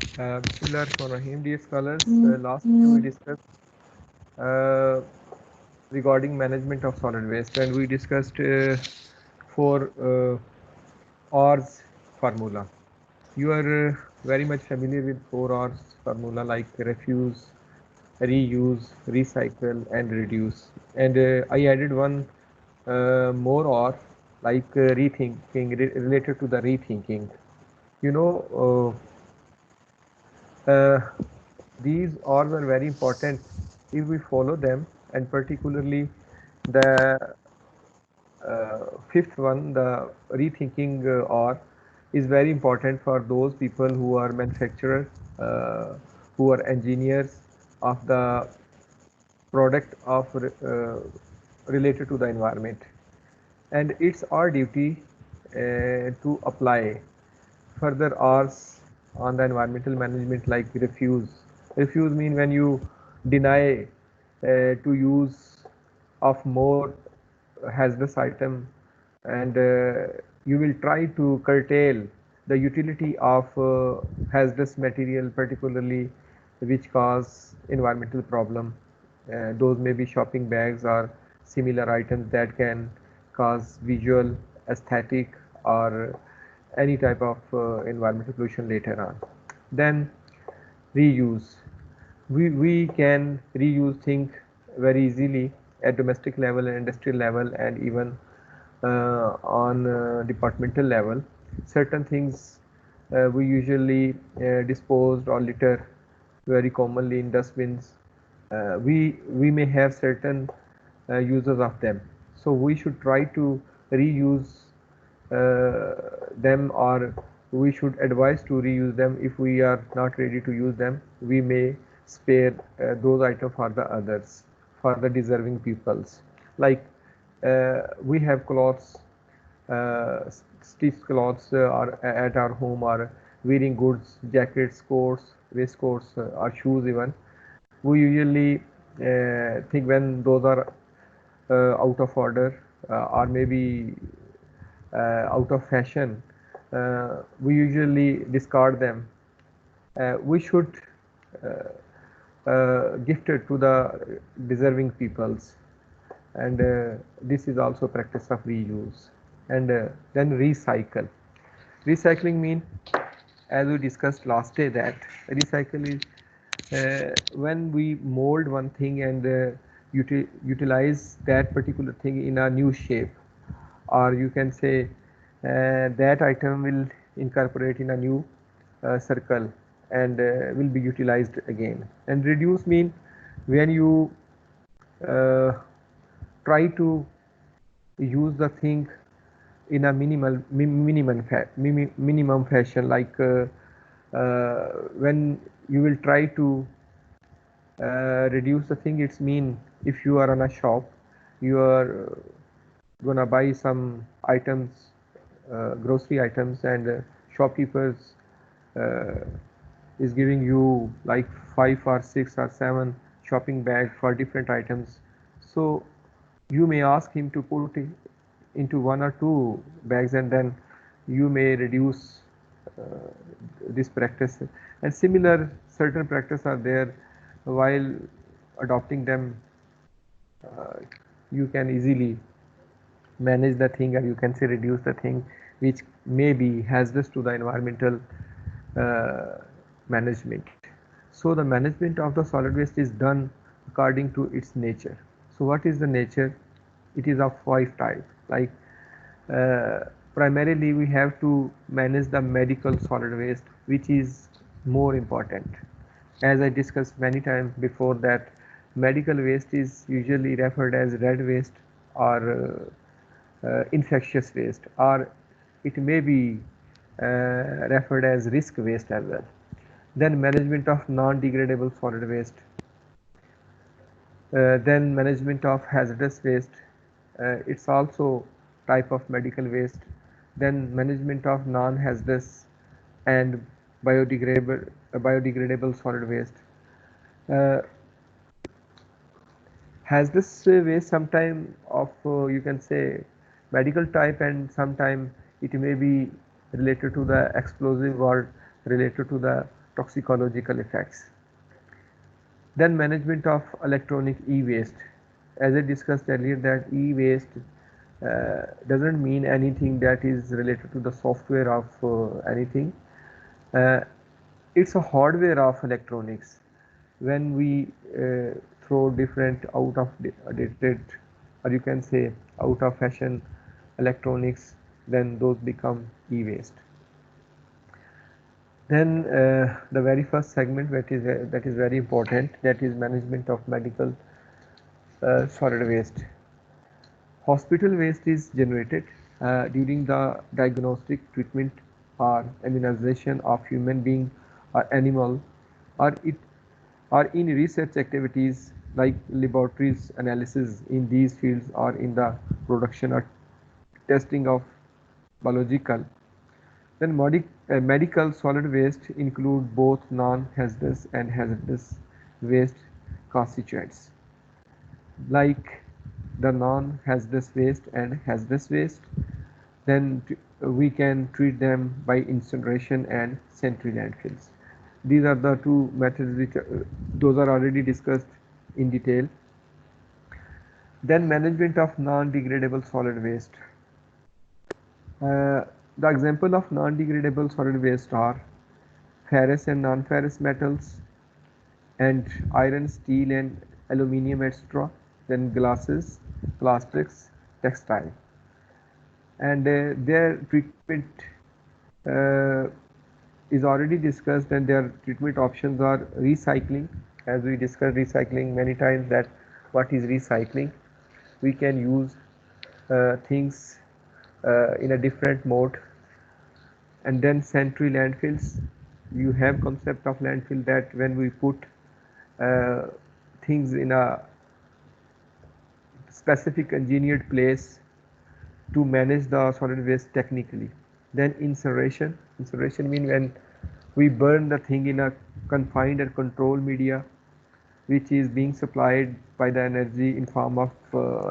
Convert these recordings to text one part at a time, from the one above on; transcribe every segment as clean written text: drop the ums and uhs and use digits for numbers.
Bismillahirrahmanirrahim. Dear scholars, last time we discussed uh, regarding management of solid waste, and we discussed four R's formula. You are very much familiar with four R's formula like refuse, reuse, recycle, and reduce. And I added one more R like rethinking related to the rethinking. You know, these all were very important if we follow them, and particularly the fifth one, the rethinking or is very important for those people who are manufacturers, who are engineers of the product of related to the environment, and it's our duty to apply further R's on the environmental management like refuse. Refuse mean when you deny to use of more hazardous item, and you will try to curtail the utility of hazardous material, particularly which cause environmental problem. Those may be shopping bags or similar items that can cause visual, aesthetic, or any type of environmental pollution later on. Then reuse. We can reuse things very easily at domestic level and industrial level, and even on departmental level. Certain things we usually disposed or litter very commonly in dustbins. We may have certain uses of them, so we should try to reuse them, or we should advise to reuse them. If we are not ready to use them, we may spare those items for the others, for the deserving peoples. Like we have clothes, stitched clothes are at our home, or wearing goods, jackets, coats, waistcoats, or shoes even. We usually think when those are out of order, or maybe out of fashion, we usually discard them. We should gift it to the deserving peoples, and this is also practice of reuse. And then recycle. Recycling mean, as we discussed last day, that recycle is when we mold one thing and utilize that particular thing in a new shape, or you can say that item will incorporate in a new circle and will be utilized again. And reduce mean when you uh, try to use the thing in a minimum fashion, like when you will try to reduce the thing, it's mean if you are on a shop, you are gonna buy some items, grocery items, and shopkeepers uh, is giving you like 5 or 6 or 7 shopping bag for different items. So you may ask him to put it into 1 or 2 bags, and then you may reduce uh, this practice. And similar certain practice are there. While adopting them, uh, you can easily manage the thing, or you can say reduce the thing which may be hazardous to the environmental uh, management. So the management of the solid waste is done according to its nature. So what is the nature? It is of 5 types. Like primarily we have to manage the medical solid waste, which is more important. As I discussed many times before, that medical waste is usually referred as red waste, or infectious waste, or it may be referred as risk waste as well. Then management of non-degradable solid waste, then management of hazardous waste, it's also type of medical waste. Then management of non-hazardous and biodegradable solid waste. uh, Hazardous waste sometime of you can say medical type, and sometime it may be related to the explosive, or related to the toxicological effects. Then management of electronic e-waste. As I discussed earlier, that e-waste doesn't mean anything that is related to the software of anything. Uh, it's a hardware of electronics. When we throw different out of dated, or you can say out of fashion electronics, then those become e-waste. Then the very first segment that is very important, that is management of medical solid waste. Hospital waste is generated during the diagnostic treatment or immunization of human being or animal, or it or in research activities like laboratories analysis in these fields, or in the production or testing of biological. Then medical solid waste include both non-hazardous and hazardous waste constituents, like the non-hazardous waste and hazardous waste. Then we can treat them by incineration and sanitary landfills. These are the two methods which those are already discussed in detail. Then management of non-degradable solid waste. The example of non-degradable solid waste are ferrous and non-ferrous metals, and iron, steel, and aluminium, etc. Then glasses, plastics, textile, and their treatment uh, is already discussed, and their treatment options are recycling. As we discussed recycling many times, that what is recycling, we can use things in a different mode. And then sanitary landfills, you have concept of landfill, that when we put uh, things in a specific engineered place to manage the solid waste technically. Then incineration means when we burn the thing in a confined and controlled media, which is being supplied by the energy in form of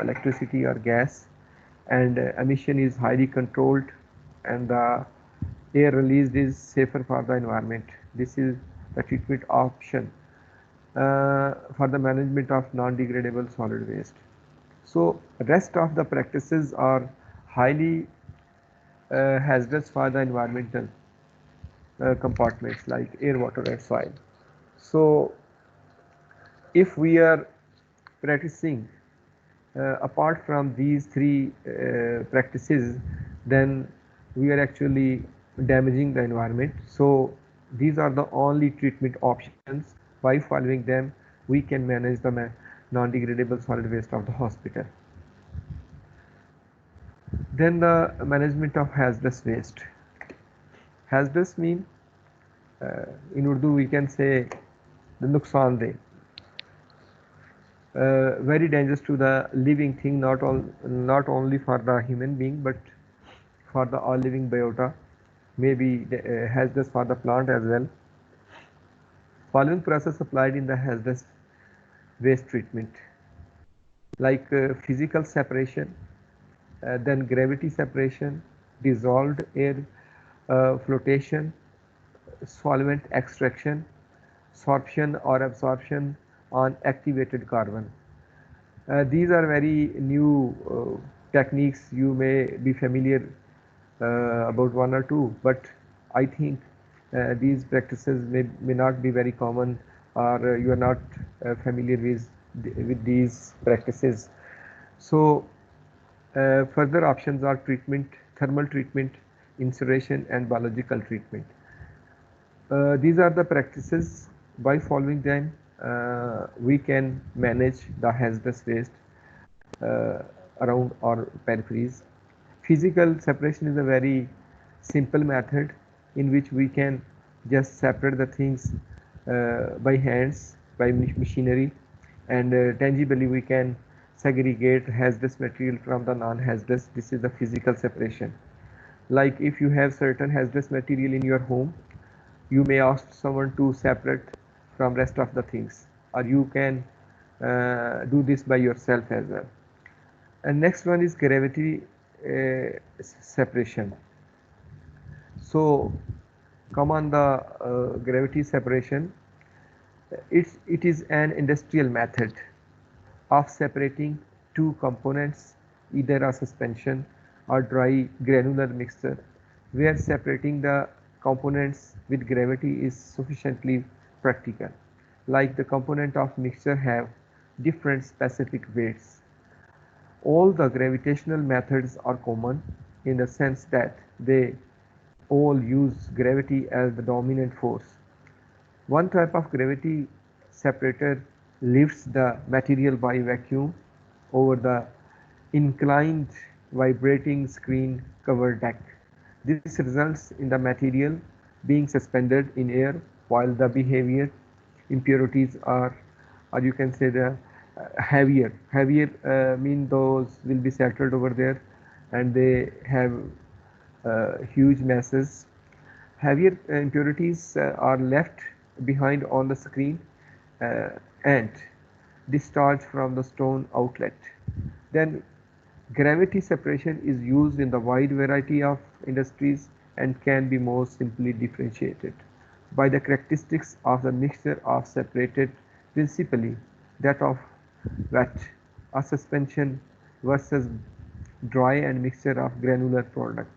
electricity or gas, and emission is highly controlled, and the air released is safer for the environment. This is the treatment option for the management of non-degradable solid waste. So rest of the practices are highly hazardous for the environmental compartments like air, water, and soil. So if we are practicing apart from these three practices, then we are actually damaging the environment. So these are the only treatment options. By following them, we can manage the non-degradable solid waste of the hospital. Then the management of hazardous waste. Hazardous mean in Urdu we can say the nuksandeh, very dangerous to the living thing, not only for the human being but for the all living biota, maybe hazardous for the plant as well. Following process applied in the hazardous waste treatment, like physical separation, then gravity separation, dissolved air flotation, solvent extraction, sorption or absorption on activated carbon. These are very new techniques. You may be familiar about one or two, but I think these practices may not be very common, or you are not familiar with these practices. So further options are treatment, thermal treatment, incineration, and biological treatment. These are the practices. By following them, we can manage the hazardous waste around our peripheries. Physical separation is a very simple method in which we can just separate the things by hands, by machinery, and tangibly we can segregate hazardous material from the non-hazardous. This is the physical separation. Like if you have certain hazardous material in your home, you may ask someone to separate from rest of the things, or you can do this by yourself as well. And next one is gravity separation. So come on the gravity separation. It is an industrial method of separating two components, either a suspension or dry granular mixture, where separating the components with gravity is sufficiently practical. Like the component of mixture have different specific weights. All the gravitational methods are common in the sense that they all use gravity as the dominant force. One type of gravity separator lifts the material by vacuum over the inclined vibrating screen covered deck. This results in the material being suspended in air while the behavior impurities are, or you can say the heavier. Heavier mean those will be settled over there and they have huge masses. Heavier impurities are left behind on the screen and discharged from the stone outlet. Then gravity separation is used in the wide variety of industries and can be more simply differentiated by the characteristics of the mixture of separated, principally that of wet, a suspension versus dry and mixture of granular product.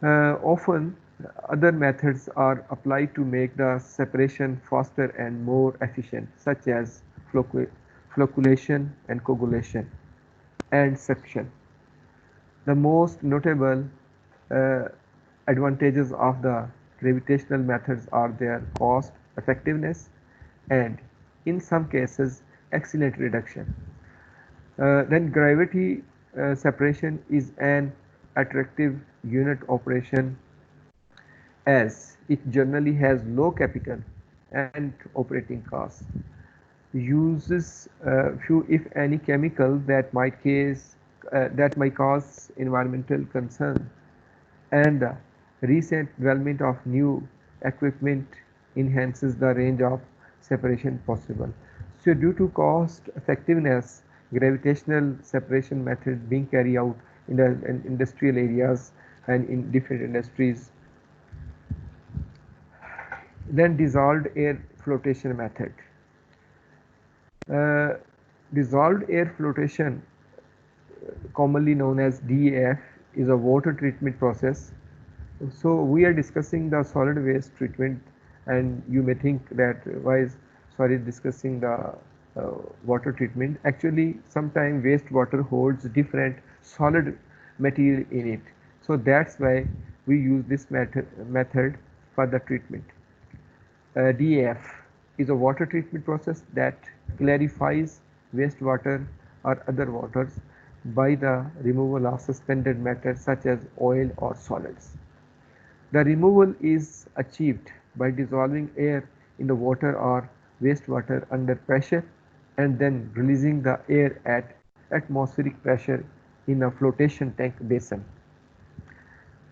Often other methods are applied to make the separation faster and more efficient, such as flocculation and coagulation and suction. The most notable uh, advantages of the gravitational methods are their cost effectiveness and, in some cases, excellent reduction. Then gravity separation is an attractive unit operation as it generally has low capital and operating costs, uses few if any chemical that might cause environmental concern, and the recent development of new equipment enhances the range of separation possible. So due to cost effectiveness, gravitational separation method being carried out in industrial areas and in different industries. Then dissolved air flotation method. Uh, Dissolved air flotation, commonly known as DAF, is a water treatment process. So we are discussing the solid waste treatment, and you may think that why is sorry discussing the water treatment. Actually, sometimes wastewater holds different solid material in it. So that's why we use this method for the treatment. DAF is a water treatment process that clarifies wastewater or other waters by the removal of suspended matter such as oil or solids. The removal is achieved by dissolving air in the water or wastewater under pressure and then releasing the air at atmospheric pressure in a flotation tank basin.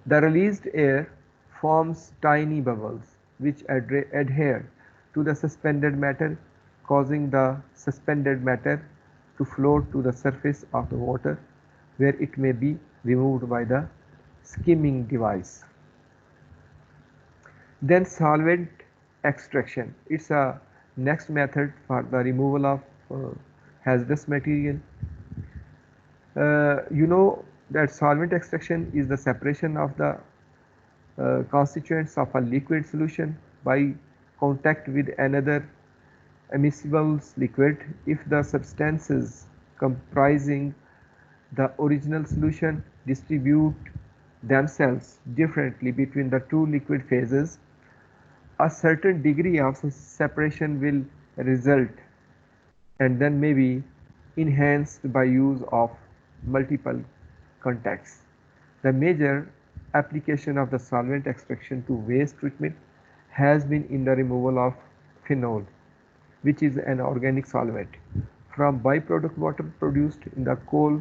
The released air forms tiny bubbles which adhere to the suspended matter, causing the suspended matter to float to the surface of the water, where it may be removed by the skimming device. Then solvent extraction. It's a next method for the removal of hazardous material. You know that solvent extraction is the separation of the constituents of a liquid solution by contact with another immiscible liquid if the substances comprising the original solution distribute themselves differently between the two liquid phases, a certain degree of separation will result and then may be enhanced by use of multiple contacts. The major application of the solvent extraction to waste treatment has been in the removal of phenol, which is an organic solvent, from byproduct water produced in the coal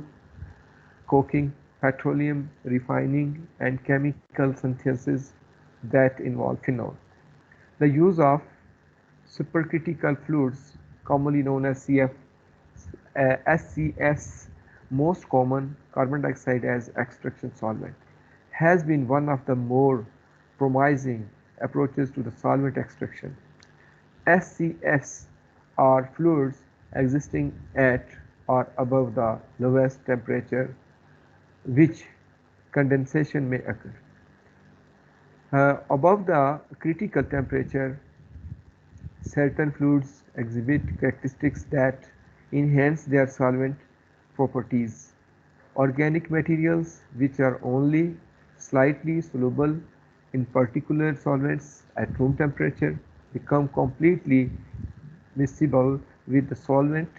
coking, petroleum refining, and chemical synthesis that involve phenol. The use of supercritical fluids, commonly known as SCS, most common carbon dioxide as extraction solvent, has been one of the more promising approaches to the solvent extraction. SCFs are fluids existing at or above the lowest temperature which condensation may occur. Above the critical temperature, certain fluids exhibit characteristics that enhance their solvent properties. Organic materials which are only slightly soluble in particular solvents at room temperature become completely miscible with the solvent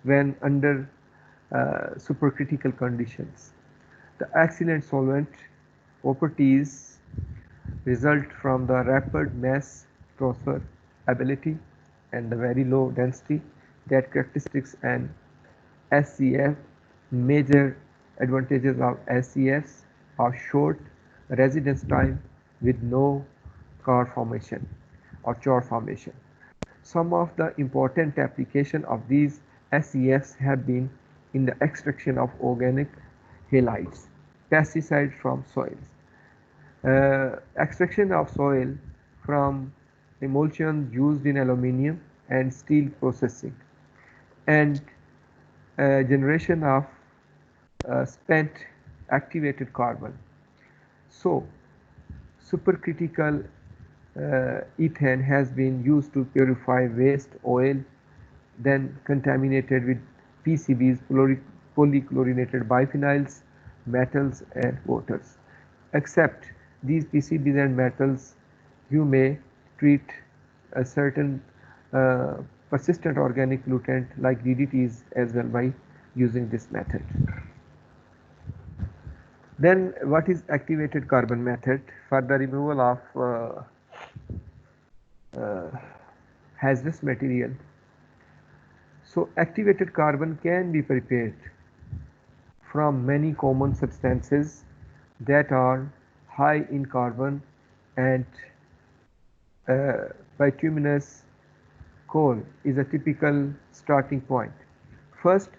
when under supercritical conditions. The excellent solvent properties result from the rapid mass transfer ability and the very low density that characteristics an SCF. Major advantages of SCFs are short residence time with no car formation or char formation. Some of the important applications of these SCFs have been in the extraction of organic halides, pesticides from soils, extraction of soil from emulsions used in aluminium and steel processing, and generation of spent activated carbon. So, supercritical ethane has been used to purify waste oil, then contaminated with PCBs, polychlorinated biphenyls, metals, and waters. Except these PCBs and metals, you may treat a certain persistent organic pollutant like DDTs as well by using this method. Then what is activated carbon method? For the removal of hazardous material. So activated carbon can be prepared from many common substances that are high in carbon, and bituminous coal is a typical starting point. First,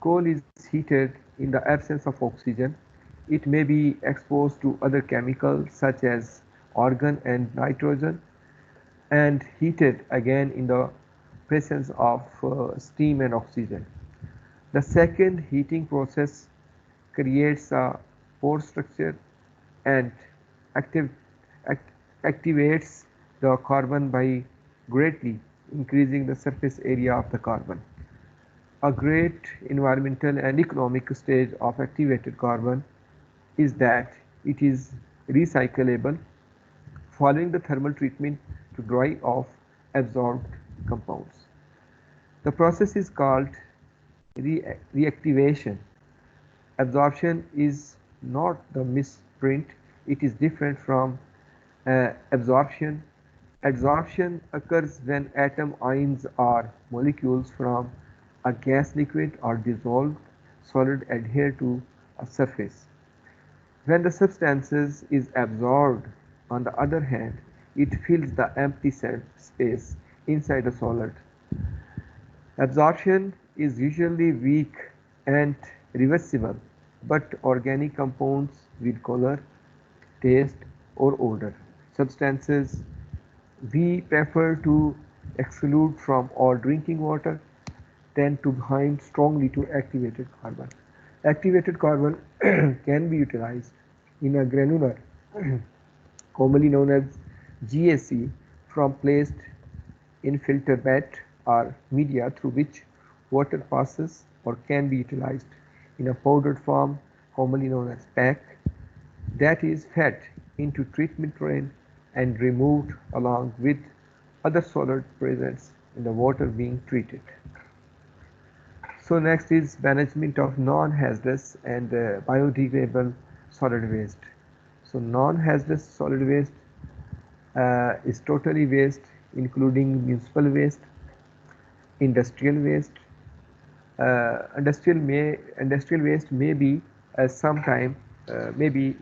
coal is heated in the absence of oxygen. It may be exposed to other chemicals such as argon and nitrogen, and heated again in the presence of steam and oxygen. The second heating process creates a pore structure and active, act, activates the carbon by greatly increasing the surface area of the carbon. A great environmental and economic stage of activated carbon is that it is recyclable following the thermal treatment to dry off absorbed compounds. The process is called reactivation. Absorption is not the misprint, it is different from absorption. Adsorption occurs when atom ions or molecules from a gas, liquid, or dissolved solid adhere to a surface. When the substance is absorbed, on the other hand, it fills the empty space inside the solid. Absorption is usually weak and reversible, but organic compounds with color, taste, or odor substances we prefer to exclude from all drinking water tend to bind strongly to activated carbon. Activated carbon can be utilized in a granular, commonly known as GAC, from placed in filter bed or media through which water passes, or can be utilized in a powdered form, commonly known as PAC, that is fed into treatment train and removed along with other solid present in the water being treated. So next is management of non-hazardous and biodegradable solid waste. So non-hazardous solid waste is totally waste including municipal waste, industrial waste. Industrial waste may be sometime maybe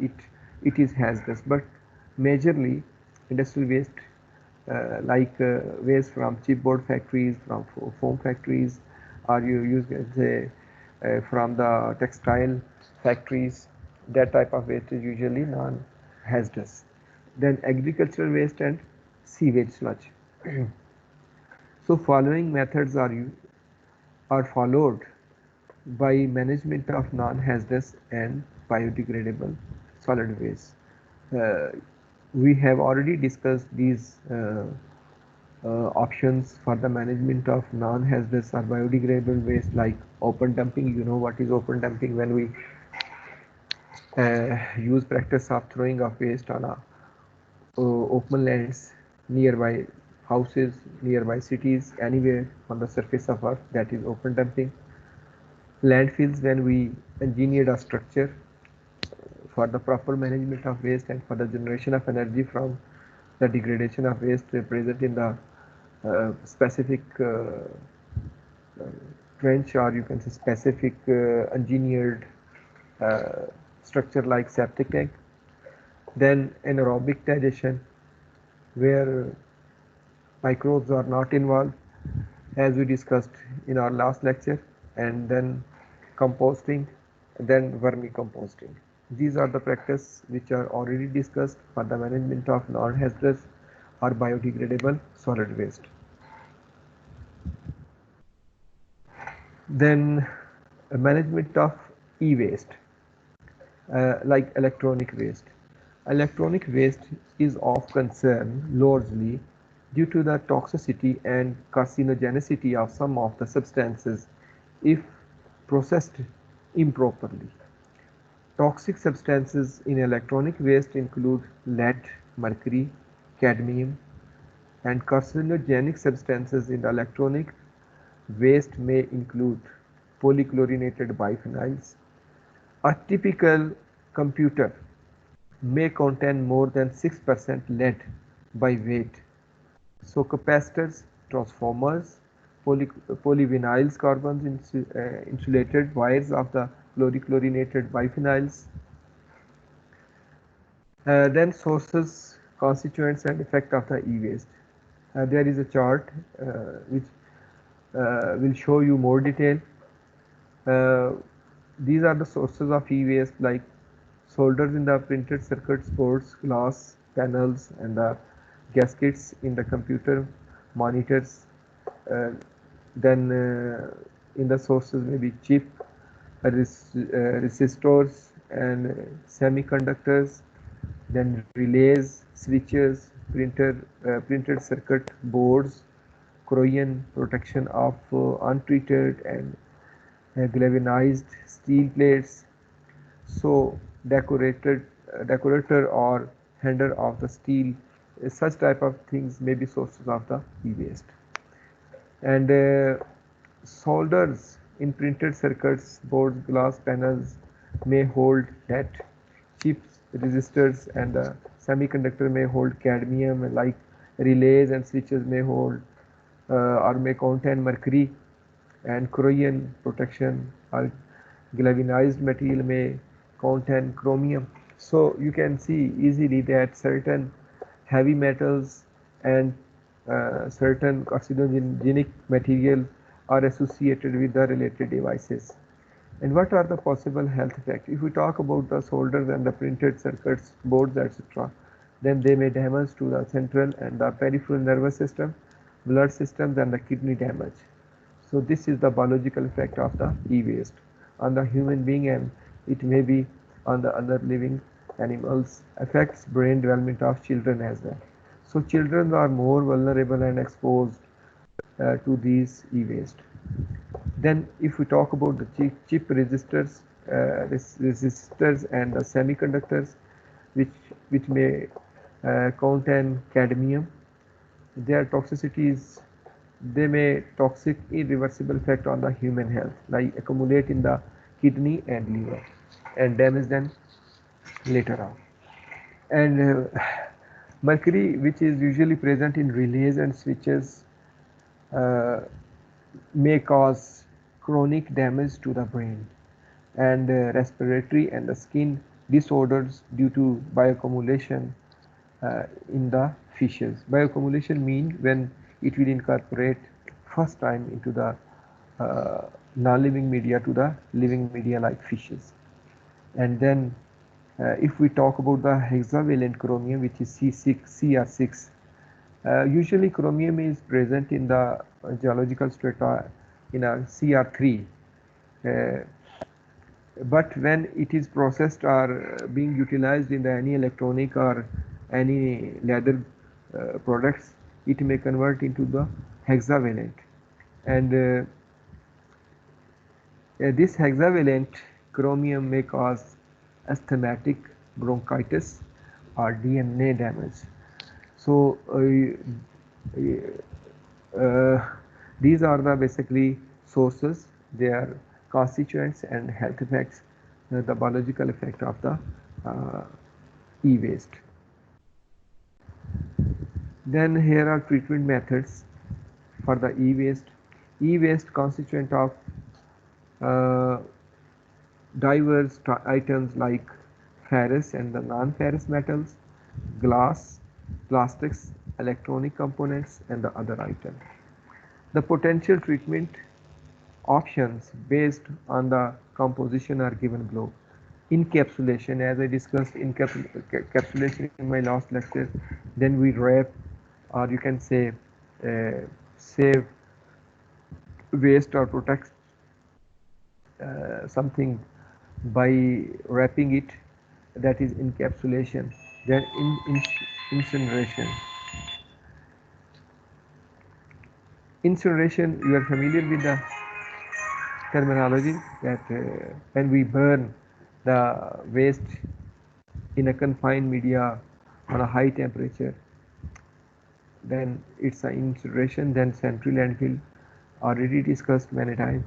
it is hazardous, but majorly industrial waste like waste from chipboard factories, from foam factories, or you use say from the textile factories. That type of waste is usually non-hazardous. then agricultural waste and sewage sludge. So following methods are followed by management of non-hazardous and biodegradable solid waste. Uh, we have already discussed these options for the management of non-hazardous or biodegradable waste like open dumping. You know what is open dumping? When we use practice of throwing of waste on open lands nearby houses, nearby cities, anywhere on the surface of earth, that is open dumping. Landfills, when we engineered a structure for the proper management of waste and for the generation of energy from the degradation of waste present in the specific trench, or you can say specific engineered uh, structure like septic tank. Then anaerobic digestion, where microbes are not involved, as we discussed in our last lecture, and then composting, then vermicomposting. These are the practices which are already discussed for the management of non-hazardous or biodegradable solid waste. Then management of e-waste, like electronic waste. Electronic waste is of concern largely due to the toxicity and carcinogenicity of some of the substances if processed improperly. Toxic substances in electronic waste include lead, mercury, cadmium, and carcinogenic substances in electronic waste may include polychlorinated biphenyls. A typical computer may contain more than 6% lead by weight. So capacitors, transformers, polyvinyls carbons, insulated wires of the polychlorinated biphenyls. Then sources, constituents and effect of the e-waste. There is a chart which will show you more detail. Uh, these are the sources of e-waste like solders in the printed circuit boards, glass panels, and the gaskets in the computer monitors. Uh, then in the sources maybe chip, resistors, and semiconductors. Then relays, switches, printed circuit boards, corrosion protection of untreated and galvanized steel plates. So decorator or hander of the steel, such type of things may be sources of the e-waste. And solders in printed circuits, boards, glass panels may hold lead. Chips, resistors, and the semiconductor may hold cadmium, like relays and switches may hold or may contain mercury, and corrosion protection or galvanized material may contain chromium. So you can see easily that certain heavy metals and certain carcinogenic material are associated with the related devices. And what are the possible health effects? If we talk about the solders and the printed circuits, boards, etc., then they may damage to the central and the peripheral nervous system, blood systems, and the kidney damage. So this is the biological effect of the e-waste on the human being, and it may be on the other living animals. Affects brain development of children as well. So children are more vulnerable and exposed to these e-waste. Then if we talk about the chip resistors and the semiconductors, which may contain cadmium, their toxicities, they may toxic irreversible effect on the human health, like accumulate in the kidney and liver and damage them later on. And mercury, which is usually present in relays and switches, uh, may cause chronic damage to the brain and respiratory and the skin disorders due to bioaccumulation in the fishes. Bioaccumulation means when it will incorporate first time into the non-living media to the living media like fishes. And then If we talk about the hexavalent chromium, which is CR6, usually chromium is present in the geological strata in a CR3. Uh, but when it is processed or being utilized in the any electronic or any leather products, it may convert into the hexavalent. And this hexavalent chromium may cause asthmatic bronchitis or DNA damage. So these are the basically sources, their constituents and health effects, the biological effect of the e-waste. Then here are treatment methods for the e-waste. E-waste constituent of uh, diverse items like ferrous and the non-ferrous metals, glass, plastics, electronic components, and the other items. The potential treatment options based on the composition are given below. Encapsulation, as I discussed encapsulation in my last lecture, then we wrap, or you can say save waste or protect something by wrapping it, that is encapsulation. Then incineration. Incineration, you are familiar with the terminology that when we burn the waste in a confined media on a high temperature, then it's an incineration. Then central landfill, already discussed many times.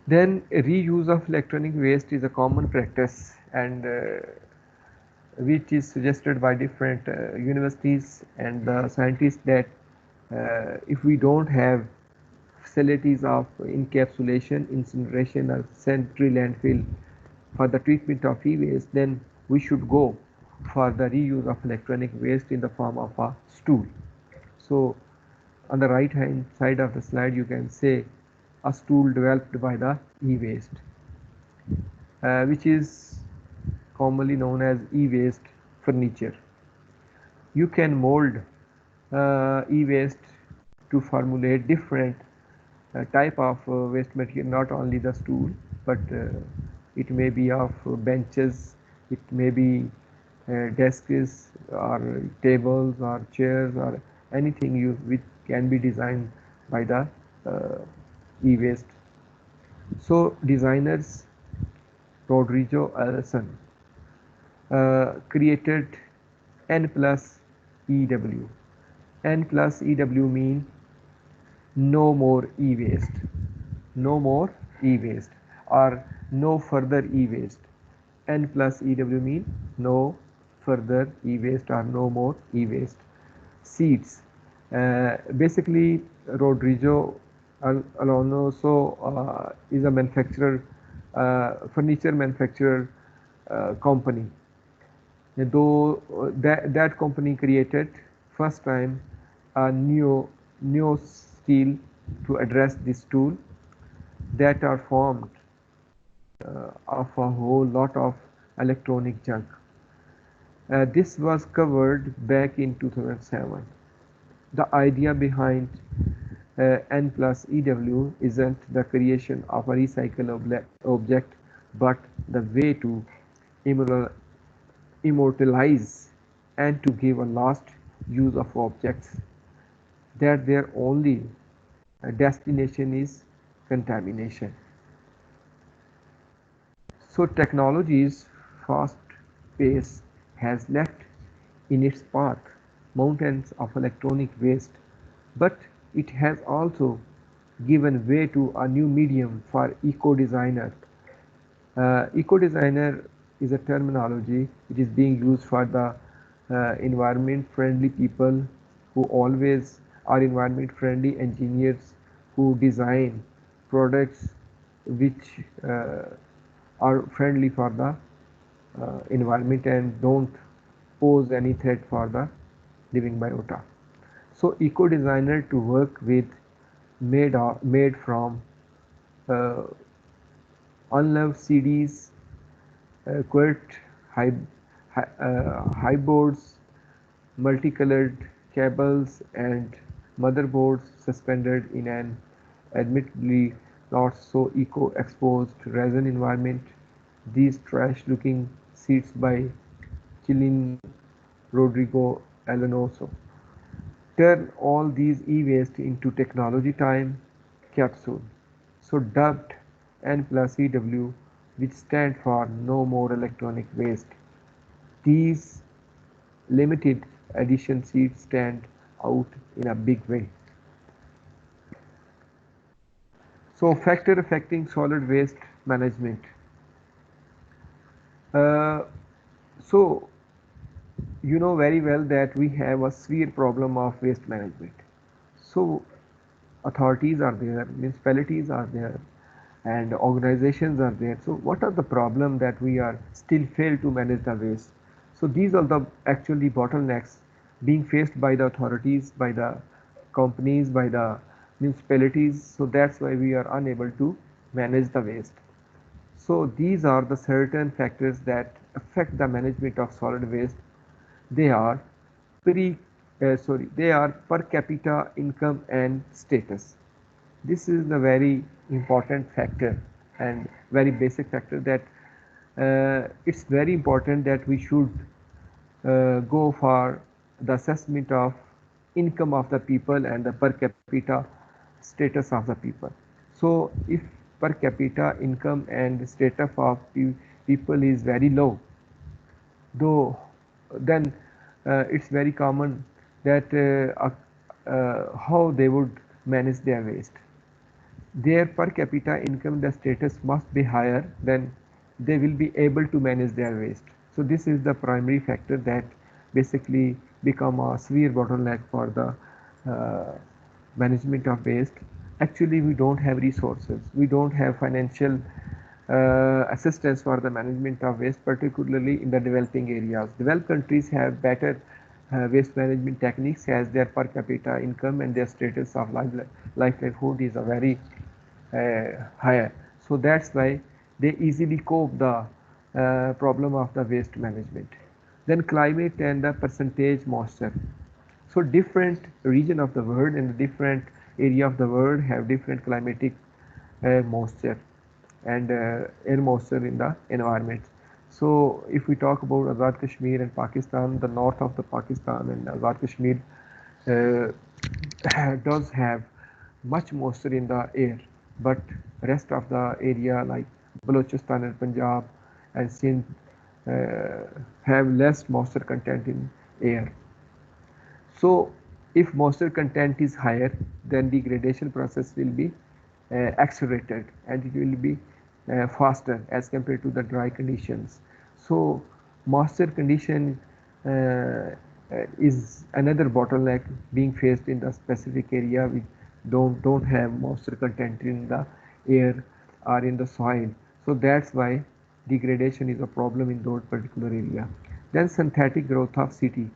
Then reuse of electronic waste is a common practice, and which is suggested by different universities and the scientists, that if we don't have facilities of encapsulation, incineration or central landfill for the treatment of e-waste, then we should go for the reuse of electronic waste in the form of a stool. So on the right hand side of the slide you can say a stool developed by the e-waste, which is commonly known as e-waste furniture. You can mold e-waste to formulate different type of waste material, not only the stool, but it may be of benches, it may be desks or tables or chairs or anything which can be designed by the e-waste. So designers Rodrigo Allison created N plus EW. N plus EW mean no more e-waste, no more e-waste, or no further e-waste. N plus EW mean no further e-waste or no more e-waste. Seats. Basically, Rodrigo Alonso is a manufacturer, furniture manufacturer company. Though that company created first time a neo steel to address this tool that are formed of a whole lot of electronic junk. This was covered back in 2007. The idea behind N plus EW isn't the creation of a recyclable object, but the way to immortalize and to give a last use of objects that their only destination is contamination. So technology's fast pace has left in its path mountains of electronic waste, but it has also given way to a new medium for eco-designer. Eco-designer is a terminology which is being used for the environment-friendly people who always are environment-friendly engineers who design products which are friendly for the environment and don't pose any threat for the living biota. So eco-designer to work with made from unloved CDs, quirt high boards, multicolored cables, and motherboards suspended in an admittedly not so eco-exposed resin environment. These trash-looking seats by Chilean Rodrigo Alonso turn all these e-waste into technology time capsule, so dubbed N plus EW, which stand for No More Electronic Waste. These limited edition seats stand out in a big way. So factor affecting solid waste management. Uh, so you know very well that we have a severe problem of waste management. So authorities are there, municipalities are there, and organizations are there. So what are the problem that we are still fail to manage the waste? So these are the actually bottlenecks being faced by the authorities, by the companies, by the municipalities. So that's why we are unable to manage the waste. So these are the certain factors that affect the management of solid waste. They are they are per capita income and status. This is the very important factor and very basic factor that it's very important that we should go for the assessment of income of the people and the per capita status of the people. So if per capita income and status of people is very low, though then it's very common that how they would manage their waste. Their per capita income, the status must be higher, then they will be able to manage their waste. So this is the primary factor that basically become a severe bottleneck for the uh, management of waste. Actually, we don't have resources, we don't have financial assistance for the management of waste, particularly in the developing areas. Developed countries have better waste management techniques as their per capita income and their status of livelihood is a very higher. So that's why they easily cope the problem of the waste management. Then climate and the percentage moisture. So different region of the world and different area of the world have different climatic moisture and air moisture in the environment. So if we talk about Azad Kashmir and Pakistan, the north of the Pakistan and Azad Kashmir does have much moisture in the air, but rest of the area like Balochistan and Punjab and Sindh have less moisture content in air. So if moisture content is higher, then degradation process will be accelerated and it will be faster as compared to the dry conditions. So moisture condition is another bottleneck being faced in the specific area which don't have moisture content in the air or in the soil. So that's why degradation is a problem in those particular area. Then synthetic growth of city,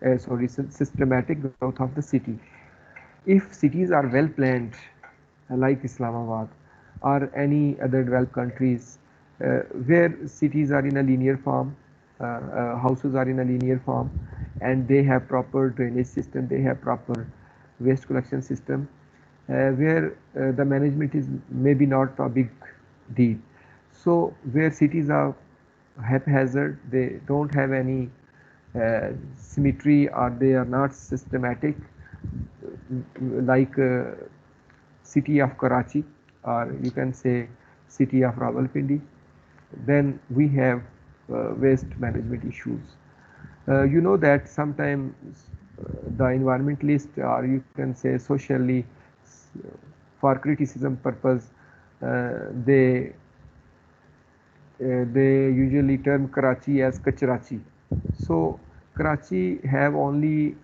systematic growth of the city. If cities are well planned, like Islamabad or any other developed countries, where cities are in a linear form, houses are in a linear form, and they have proper drainage system, they have proper waste collection system, where the management is maybe not a big deal. So where cities are haphazard, they don't have any symmetry or they are not systematic, like city of Karachi or you can say city of Rawalpindi, then we have waste management issues. You know that sometimes the environmentalists or you can say socially for criticism purpose they usually term Karachi as Kachrachi. So Karachi have only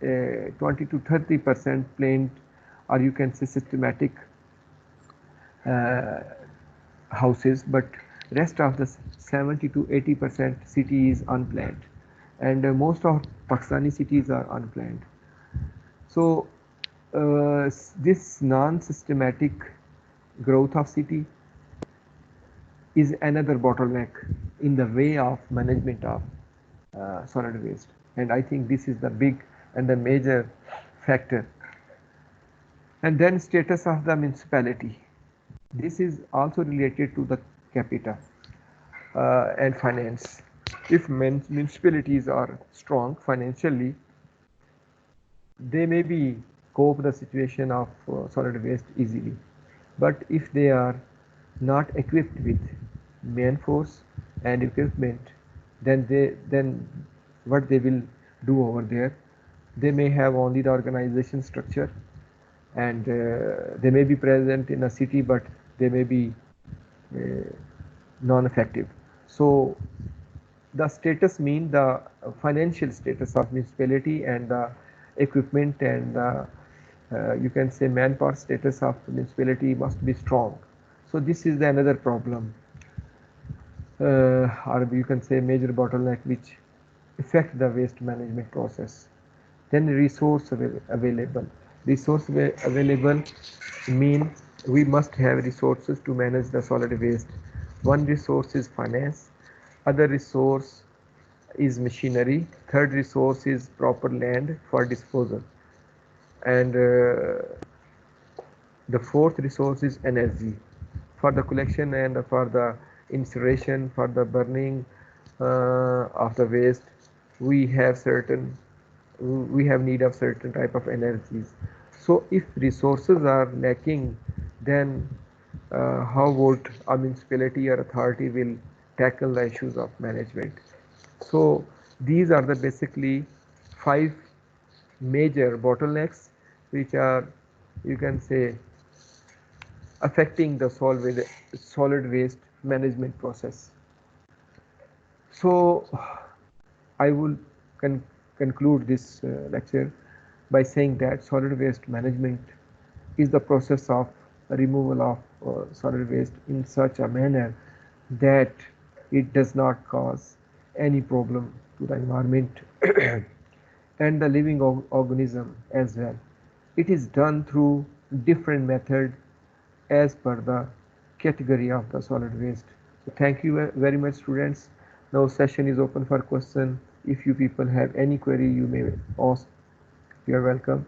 20 to 30% planned or you can say systematic uh, houses, but rest of the 70 to 80% city is unplanned, and most of Pakistani cities are unplanned. So this non-systematic growth of city is another bottleneck in the way of management of solid waste. And I think this is the big and the major factor. And then status of the municipality. This is also related to the capita and finance. If municipalities are strong financially, they may be cope the situation of solid waste easily. But if they are not equipped with man force and equipment, then what they will do over there? They may have only the organization structure, and they may be present in a city, but they may be uh, non-effective. So the status mean the financial status of municipality and the equipment and you can say manpower status of municipality must be strong. So this is the another problem, or you can say major bottleneck which affect the waste management process. Then resource available. Resource available mean we must have resources to manage the solid waste. One resource is finance, other resource is machinery, third resource is proper land for disposal, and the fourth resource is energy for the collection and for the incineration, for the burning of the waste. We have certain, we have need of certain type of energies. So if resources are lacking, then how would a municipality or authority will tackle the issues of management? So these are the basically five major bottlenecks which are, you can say, affecting the solid waste management process. So I will conclude this lecture by saying that solid waste management is the process of removal of solid waste in such a manner that it does not cause any problem to the environment and the living organism as well. It is done through different method as per the category of the solid waste. So thank you very much, students. Now session is open for question. If you people have any query, you may ask. You are welcome.